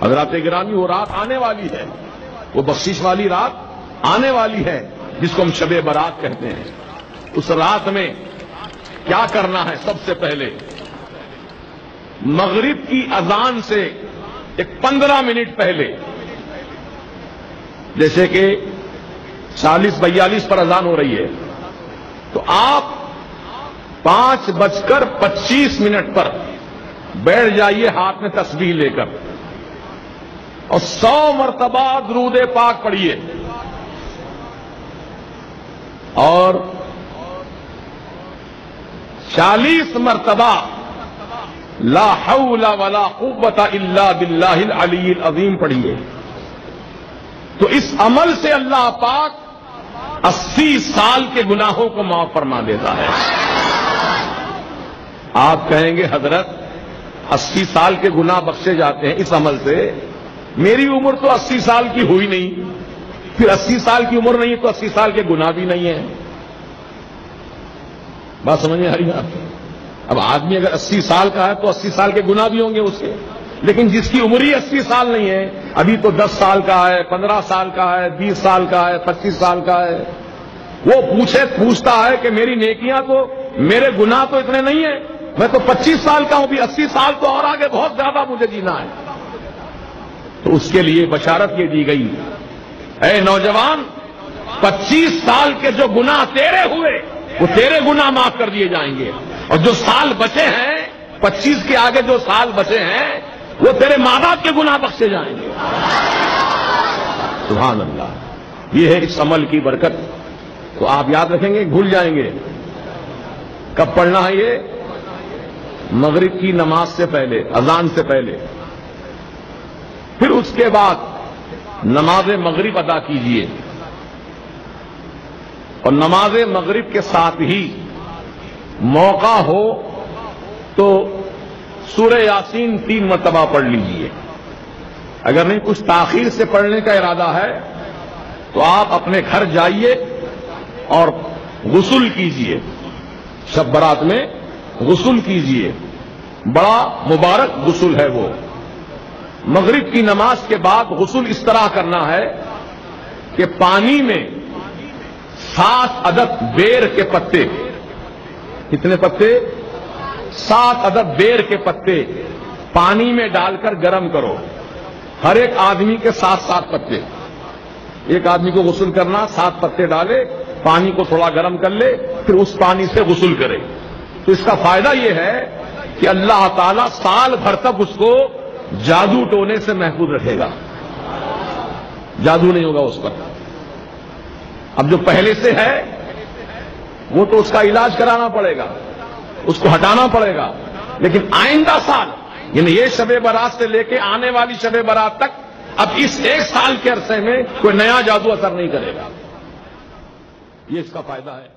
حضرات گرامی، وہ رات آنے والی ہے، وہ بخشش والی رات آنے والی ہے جس کو ہم شب برات کہتے ہیں۔ اس رات میں کیا کرنا ہے؟ سب سے پہلے مغرب کی اذان سے ایک 15 منٹ پہلے، جیسے کہ 40-42 پر اذان ہو رہی ہے، تو آپ 5:25 پر بیٹھ جائیے ہاتھ میں تسبیح لے کر، اور 100 مرتبہ درود پاک پڑھیے، اور 40 مرتبہ لا حول ولا قوت الا باللہ العلی العظیم پڑھیے۔ تو اس عمل سے اللہ پاک 80 سال کے گناہوں کو معاف فرما دیتا ہے۔ آپ کہیں گے حضرت 80 سال کے گناہ بخشے جاتے ہیں اس عمل سے، میری عمر تو 80 سال کی ہوئی نہیں، پھر 80 سال کی عمر نہیں تو 80 سال کے گناہ بھی نہیں ہیں۔ بات سمجھ میں آ رہی ہے آپ؟ اب آدمی اگر 80 سال کا ہے تو 80 سال کے گناہ بھی ہوں گے اس کے، لیکن جس کی عمر ہی 80 سال نہیں ہے، ابھی تو 10 سال کا ہے، 15 سال کا ہے، 20 سال کا ہے، 25 سال کا ہے، وہ پوچھتا ہے کہ میری نیکیاں تو، میرے گناہ تو اتنے نہیں ہیں، میں تو 25 سال کا ہوں، بھی 80 سال تو اور آگے بہت زیادہ مجھے جینا ہے۔ تو اس کے لیے بشارت یہ دی گئی، اے نوجوان، 25 سال کے جو گناہ تیرے ہوئے وہ تیرے گناہ معاف کر دیے جائیں گے، اور جو سال بچے ہیں، 25 کے آگے جو سال بچے ہیں، وہ تیرے ماں باپ کے گناہ بخشے جائیں گے۔ سبحان اللہ، یہ ہے اس عمل کی برکت۔ تو آپ یاد رکھیں گے، بھول جائیں گے۔ کب پڑھنا ہے یہ؟ مغرب کی نماز سے پہلے، اذان سے پہلے۔ پھر اس کے بعد نماز مغرب ادا کیجیے، اور نماز مغرب کے ساتھ ہی موقع ہو تو سورہ یاسین 3 مرتبہ پڑھ لیجیے۔ اگر نہیں کچھ تاخیر سے پڑھنے کا ارادہ ہے تو آپ اپنے گھر جائیے اور غسل کیجیے، شب برات میں غسل کیجیے، بڑا مبارک غسل ہے وہ۔ مغرب کی نماز کے بعد غسل اس طرح کرنا ہے کہ پانی میں 7 عدد بیر کے پتے، کتنے پتے؟ 7 عدد بیر کے پتے پانی میں ڈال کر گرم کرو، ہر ایک آدمی کے 7 پتے۔ ایک آدمی کو غسل کرنا، 7 پتے ڈالے، پانی کو تھوڑا گرم کر لے، پھر اس پانی سے غسل کرے۔ تو اس کا فائدہ یہ ہے کہ اللہ تعالیٰ سال بھر تک اس کو جادو ٹونے سے محفوظ رکھے گا، جادو نہیں ہوگا اس پر۔ اب جو پہلے سے ہے وہ تو اس کا علاج کرانا پڑے گا، اس کو ہٹانا پڑے گا، لیکن آئندہ سال، یعنی یہ شب برات سے لے کے آنے والی شب برات تک، اب اس 1 سال کے عرصے میں کوئی نیا جادو اثر نہیں کرے گا۔ یہ اس کا فائدہ ہے۔